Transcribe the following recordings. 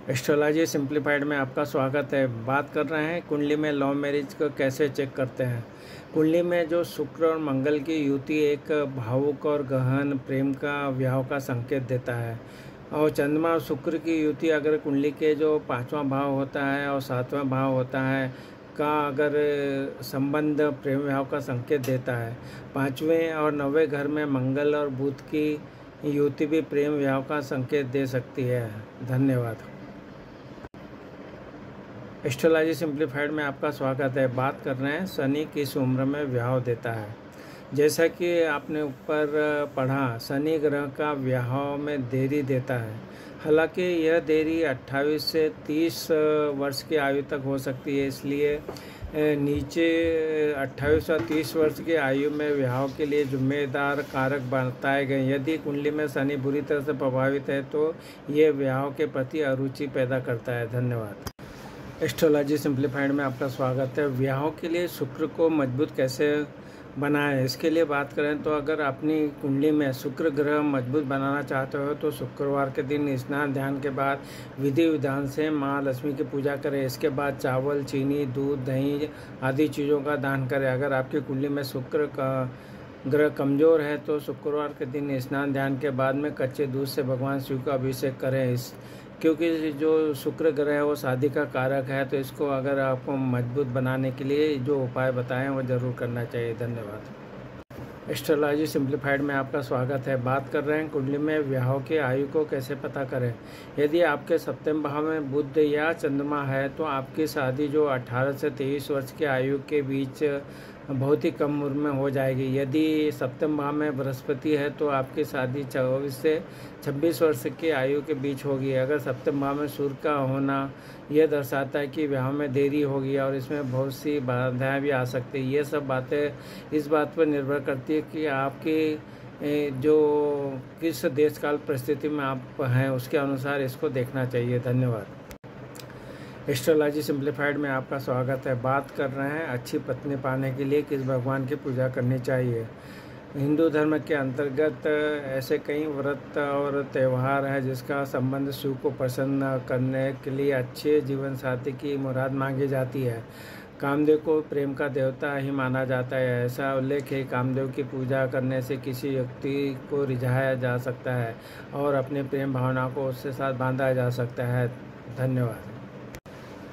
Astrology simplified में आपका स्वागत है। बात कर रहे हैं कुंडली में लव मैरिज को कैसे चेक करते हैं। कुंडली में जो शुक्र और मंगल की युति एक भावुक और गहन प्रेम का विवाह का संकेत देता है। और चंद्रमा और शुक्र की युति अगर कुंडली के जो 5वां भाव होता है और 7वां भाव होता है का अगर संबंध प्रेम विवाह का संकेत देता है। 5वें और 9वें घर में मंगल और बुध की युति भी प्रेम विवाह का संकेत दे सकती है। धन्यवाद। एस्ट्रोलॉजी सिंप्लीफाइड में आपका स्वागत है। बात कर रहे हैं शनि किस उम्र में विवाह देता है। जैसा कि आपने ऊपर पढ़ा, शनि ग्रह का विवाह में देरी देता है। हालांकि यह देरी 28 से 30 वर्ष की आयु तक हो सकती है, इसलिए नीचे 28 और 30 वर्ष की आयु में विवाह के लिए जिम्मेदार कारक बताए गए। यदि कुंडली में शनि बुरी तरह से प्रभावित है तो ये विवाह के प्रति अरुचि पैदा करता है। धन्यवाद। एस्ट्रोलॉजी सिंप्लीफाइड में आपका स्वागत है। विवाह के लिए शुक्र को मजबूत कैसे बनाएं, इसके लिए बात करें तो अगर अपनी कुंडली में शुक्र ग्रह मजबूत बनाना चाहते हो तो शुक्रवार के दिन स्नान ध्यान के बाद विधि विधान से माँ लक्ष्मी की पूजा करें। इसके बाद चावल, चीनी, दूध, दही आदि चीज़ों का दान करें। अगर आपकी कुंडली में शुक्र का ग्रह कमज़ोर है तो शुक्रवार के दिन स्नान ध्यान के बाद में कच्चे दूध से भगवान शिव का अभिषेक करें। क्योंकि जो शुक्र ग्रह है वो शादी का कारक है, तो इसको अगर आपको मजबूत बनाने के लिए जो उपाय बताएं वो ज़रूर करना चाहिए। धन्यवाद। एस्ट्रोलॉजी सिंप्लीफाइड में आपका स्वागत है। बात कर रहे हैं कुंडली में विवाह की आयु को कैसे पता करें। यदि आपके सप्तम भाव में बुध या चंद्रमा है तो आपकी शादी जो 18 से 23 वर्ष की आयु के बीच बहुत ही कम उम्र में हो जाएगी। यदि सप्तम भाव में बृहस्पति है तो आपकी शादी 24 से 26 वर्ष की आयु के बीच होगी। अगर सप्तम भाव में सूर्य का होना यह दर्शाता है कि विवाह में देरी होगी और इसमें बहुत सी बाधाएं भी आ सकती है। ये सब बातें इस बात पर निर्भर करती है कि आपकी जो किस देश काल परिस्थिति में आप हैं उसके अनुसार इसको देखना चाहिए। धन्यवाद। एस्ट्रोलॉजी सिंप्लीफाइड में आपका स्वागत है। बात कर रहे हैं अच्छी पत्नी पाने के लिए किस भगवान की पूजा करनी चाहिए। हिंदू धर्म के अंतर्गत ऐसे कई व्रत और त्यौहार हैं जिसका संबंध शिव को प्रसन्न करने के लिए अच्छे जीवन साथी की मुराद मांगी जाती है। कामदेव को प्रेम का देवता ही माना जाता है। ऐसा उल्लेख है कामदेव की पूजा करने से किसी व्यक्ति को रिझाया जा सकता है और अपने प्रेम भावना को उसके साथ बांधा जा सकता है। धन्यवाद।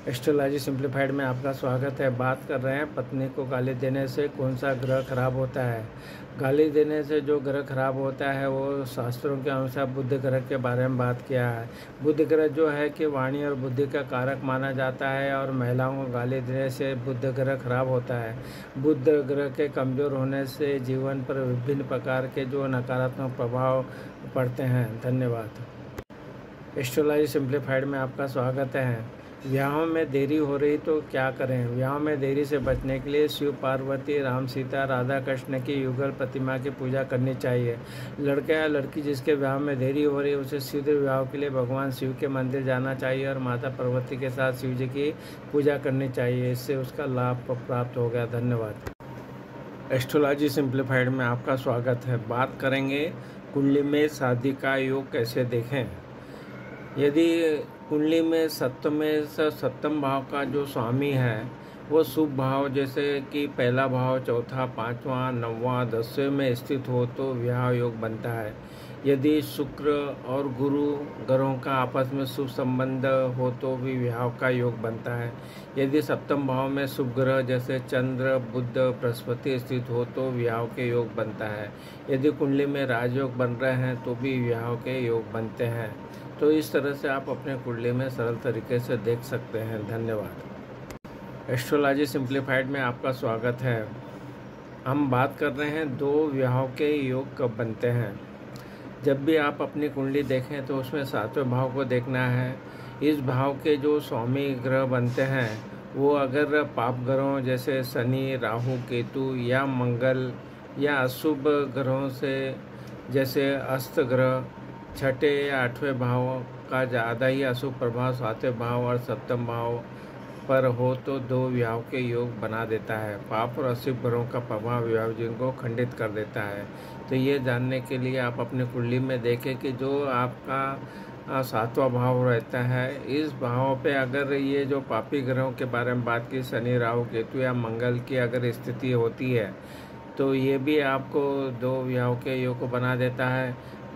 एस्ट्रोलॉजी सिंप्लीफाइड में आपका स्वागत है। बात कर रहे हैं पत्नी को गाली देने से कौन सा ग्रह खराब होता है। गाली देने से जो ग्रह खराब होता है वो शास्त्रों के अनुसार बुध ग्रह के बारे में बात किया है। बुध ग्रह जो है कि वाणी और बुद्धि का कारक माना जाता है और महिलाओं को गाली देने से बुध ग्रह खराब होता है। बुध ग्रह के कमज़ोर होने से जीवन पर विभिन्न प्रकार के जो नकारात्मक प्रभाव पड़ते हैं। धन्यवाद। एस्ट्रोलॉजी सिंप्लीफाइड में आपका स्वागत है। विवाह में देरी हो रही तो क्या करें। विवाह में देरी से बचने के लिए शिव पार्वती, राम सीता, राधा कृष्ण की युगल प्रतिमा की पूजा करनी चाहिए। लड़का या लड़की जिसके विवाह में देरी हो रही है उसे शीघ्र विवाह के लिए भगवान शिव के मंदिर जाना चाहिए और माता पार्वती के साथ शिव जी की पूजा करनी चाहिए। इससे उसका लाभ प्राप्त हो गया। धन्यवाद। एस्ट्रोलॉजी सिंप्लीफाइड में आपका स्वागत है। बात करेंगे कुंडली में शादी का योग कैसे देखें। यदि कुंडली में सप्तम भाव का जो स्वामी है वो शुभ भाव जैसे कि पहला भाव, चौथा, 5वां, 9वां, 10वें में स्थित हो तो विवाह योग बनता है। यदि शुक्र और गुरु ग्रहों का आपस में शुभ संबंध हो तो भी विवाह का योग बनता है। यदि सप्तम भाव में शुभ ग्रह जैसे चंद्र, बुध, बृहस्पति स्थित हो तो विवाह के योग बनता है। यदि कुंडली में राजयोग बन रहे हैं तो भी विवाह के योग बनते हैं। तो इस तरह से आप अपने कुंडली में सरल तरीके से देख सकते हैं। धन्यवाद। एस्ट्रोलॉजी सिंप्लीफाइड में आपका स्वागत है। हम बात कर रहे हैं दो विवाहों के योग कब बनते हैं। जब भी आप अपनी कुंडली देखें तो उसमें 7वें भाव को देखना है। इस भाव के जो स्वामी ग्रह बनते हैं वो अगर पाप ग्रहों जैसे शनि, राहु, केतु या मंगल या अशुभ ग्रहों से जैसे अस्त ग्रह 6ठे या 8वें भाव का ज़्यादा ही अशुभ प्रभाव 7वें भाव और सप्तम भाव पर हो तो दो विवाह के योग बना देता है। पाप और अशुभ ग्रहों का प्रभाव विवाह जीवन को खंडित कर देता है। तो ये जानने के लिए आप अपनी कुंडली में देखें कि जो आपका सातवां भाव रहता है। इस भाव पे अगर ये जो पापी ग्रहों के बारे में बात की, शनि, राहु, केतु या मंगल की अगर स्थिति होती है तो ये भी आपको दो विवाहों के योग को बना देता है।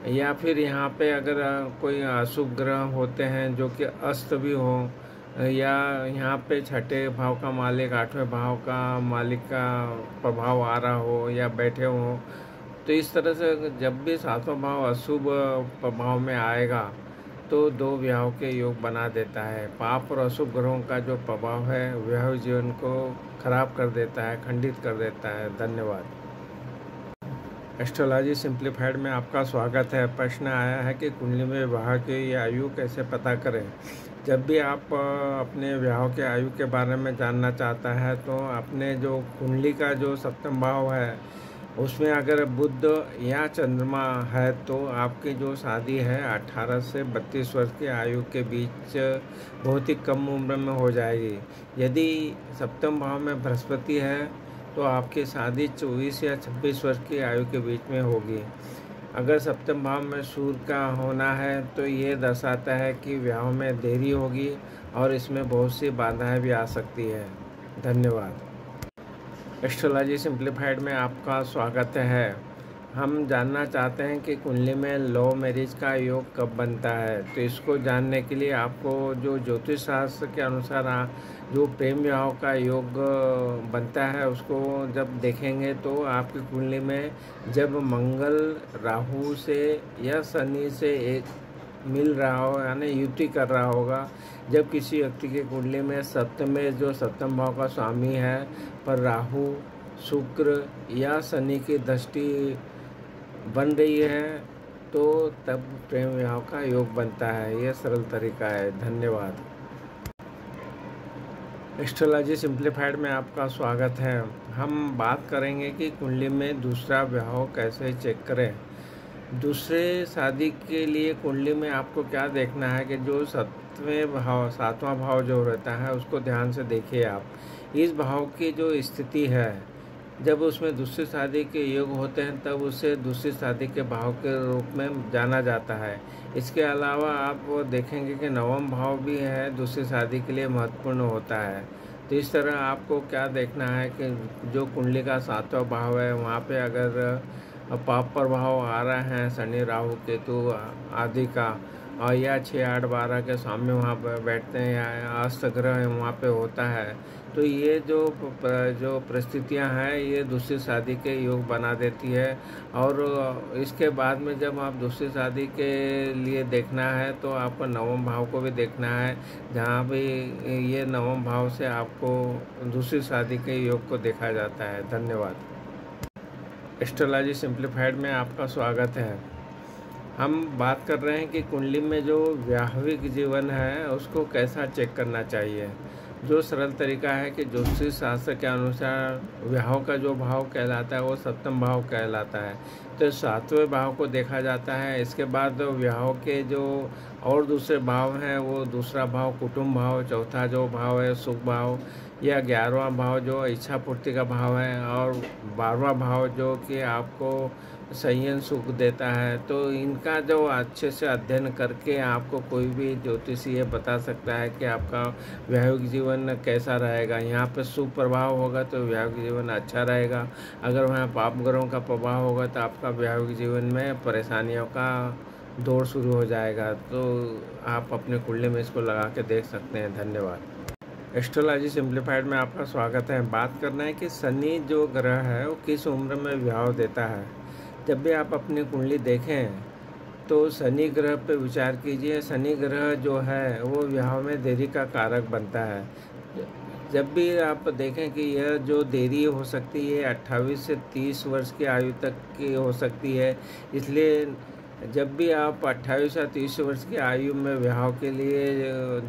या फिर यहाँ पे अगर कोई अशुभ ग्रह होते हैं जो कि अस्त भी हो, या यहाँ पे छठे भाव का मालिक आठवें भाव का मालिक का प्रभाव आ रहा हो या बैठे हो, तो इस तरह से जब भी सातवां भाव अशुभ प्रभाव में आएगा तो दो विवाहों के योग बना देता है। पाप और अशुभ ग्रहों का जो प्रभाव है वैवाहिक जीवन को खराब कर देता है, खंडित कर देता है। धन्यवाद। एस्ट्रोलॉजी सिंप्लीफाइड में आपका स्वागत है। प्रश्न आया है कि कुंडली में विवाह की आयु कैसे पता करें। जब भी आप अपने विवाह के आयु के बारे में जानना चाहता है तो अपने जो कुंडली का जो सप्तम भाव है उसमें अगर बुध या चंद्रमा है तो आपकी जो शादी है 18 से 32 वर्ष की आयु के बीच बहुत ही कम उम्र में हो जाएगी। यदि सप्तम भाव में बृहस्पति है तो आपकी शादी 24 या 26 वर्ष की आयु के बीच में होगी। अगर सप्तम भाव में सूर्य का होना है तो ये दर्शाता है कि विवाह में देरी होगी और इसमें बहुत सी बाधाएं भी आ सकती है। धन्यवाद। एस्ट्रोलॉजी सिंप्लीफाइड में आपका स्वागत है। हम जानना चाहते हैं कि कुंडली में लव मैरिज का योग कब बनता है। तो इसको जानने के लिए आपको जो ज्योतिष शास्त्र के अनुसार जो प्रेम विवाह का योग बनता है उसको जब देखेंगे तो आपकी कुंडली में जब मंगल राहु से या शनि से एक मिल रहा हो यानी युति कर रहा होगा, जब किसी व्यक्ति की कुंडली में सप्तम में जो सप्तम भाव का स्वामी है पर राहु, शुक्र या शनि की दृष्टि बन रही है तो तब प्रेम विवाह का योग बनता है। यह सरल तरीका है। धन्यवाद। एस्ट्रोलॉजी सिंप्लीफाइड में आपका स्वागत है। हम बात करेंगे कि कुंडली में दूसरा विवाह कैसे चेक करें। दूसरे शादी के लिए कुंडली में आपको क्या देखना है कि जो सातवां भाव जो रहता है उसको ध्यान से देखिए आप। इस भाव की जो स्थिति है जब उसमें दूसरी शादी के योग होते हैं तब उसे दूसरी शादी के भाव के रूप में जाना जाता है। इसके अलावा आप वो देखेंगे कि नवम भाव भी है दूसरी शादी के लिए महत्वपूर्ण होता है। तो इस तरह आपको क्या देखना है कि जो कुंडली का सातवां भाव है वहाँ पे अगर पाप प्रभाव आ रहा है शनि, राहु, केतु आदि का और या 6, 8, 12 के स्वामी वहाँ पर बैठते हैं या अस्त ग्रह वहाँ पे होता है तो ये जो परिस्थितियाँ हैं ये दूसरी शादी के योग बना देती है। और इसके बाद में जब आप दूसरी शादी के लिए देखना है तो आपको नवम भाव को भी देखना है, जहाँ भी ये नवम भाव से आपको दूसरी शादी के योग को देखा जाता है। धन्यवाद। एस्ट्रोलॉजी सिंप्लीफाइड में आपका स्वागत है। हम बात कर रहे हैं कि कुंडली में जो वैवाहिक जीवन है उसको कैसा चेक करना चाहिए। जो सरल तरीका है कि ज्योतिष शास्त्र के अनुसार विवाह का जो भाव कहलाता है वो सप्तम भाव कहलाता है। तो सातवें भाव को देखा जाता है। इसके बाद विवाह के जो और दूसरे भाव हैं वो दूसरा भाव कुटुंब भाव, चौथा जो भाव है सुख भाव या 11वां भाव जो इच्छा पूर्ति का भाव है और 12वां भाव जो कि आपको संयम सुख देता है। तो इनका जो अच्छे से अध्ययन करके आपको कोई भी ज्योतिषी ये बता सकता है कि आपका वैवाहिक जीवन कैसा रहेगा। यहाँ पे शुभ प्रभाव होगा तो वैवाहिक जीवन अच्छा रहेगा, अगर वहाँ पाप ग्रहों का प्रभाव होगा तो आपका वैवाहिक जीवन में परेशानियों का दौर शुरू हो जाएगा। तो आप अपने कुंडली में इसको लगा के देख सकते हैं। धन्यवाद। एस्ट्रोलॉजी सिंप्लीफाइड में आपका स्वागत है। बात करना है कि शनि जो ग्रह है वो किस उम्र में विवाह देता है। जब भी आप अपनी कुंडली देखें तो शनि ग्रह पे विचार कीजिए। शनि ग्रह जो है वो विवाह में देरी का कारक बनता है। जब भी आप देखें कि यह जो देरी हो सकती है 28 से 30 वर्ष की आयु तक की हो सकती है, इसलिए जब भी आप 28 या 30 वर्ष की आयु में विवाह के लिए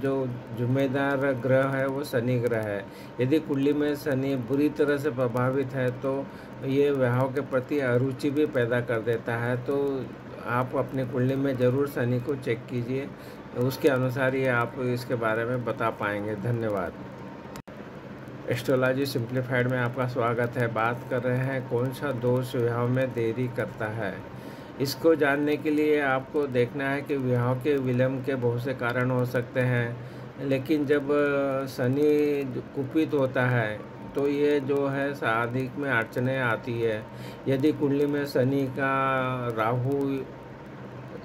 जो जिम्मेदार ग्रह है वो शनि ग्रह है। यदि कुंडली में शनि बुरी तरह से प्रभावित है तो ये विवाह के प्रति अरुचि भी पैदा कर देता है। तो आप अपनी कुंडली में ज़रूर शनि को चेक कीजिए, उसके अनुसार ही आप इसके बारे में बता पाएंगे। धन्यवाद। एस्ट्रोलॉजी सिंप्लीफाइड में आपका स्वागत है। बात कर रहे हैं कौन सा दोष विवाह में देरी करता है। इसको जानने के लिए आपको देखना है कि विवाह के विलंब के बहुत से कारण हो सकते हैं, लेकिन जब शनि कुपित होता है तो ये जो है शादी में अड़चनें आती है। यदि कुंडली में शनि का राहु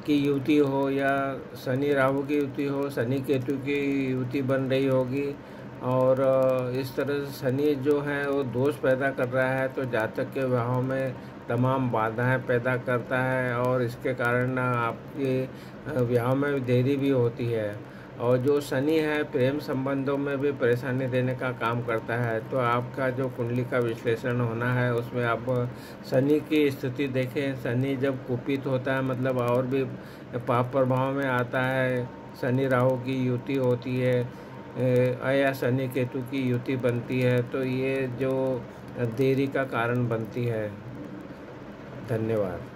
की युति हो या शनि राहु की युति हो, शनि केतु की युति बन रही होगी और इस तरह से शनि जो है वो दोष पैदा कर रहा है, तो जातक के विवाह में तमाम बाधाएं पैदा करता है और इसके कारण आपके विवाह में देरी भी होती है। और जो शनि है प्रेम संबंधों में भी परेशानी देने का काम करता है। तो आपका जो कुंडली का विश्लेषण होना है उसमें आप शनि की स्थिति देखें। शनि जब कुपित होता है मतलब और भी पाप प्रभाव में आता है, शनि राहु की युति होती है या शनि केतु की युति बनती है, तो ये जो देरी का कारण बनती है। धन्यवाद।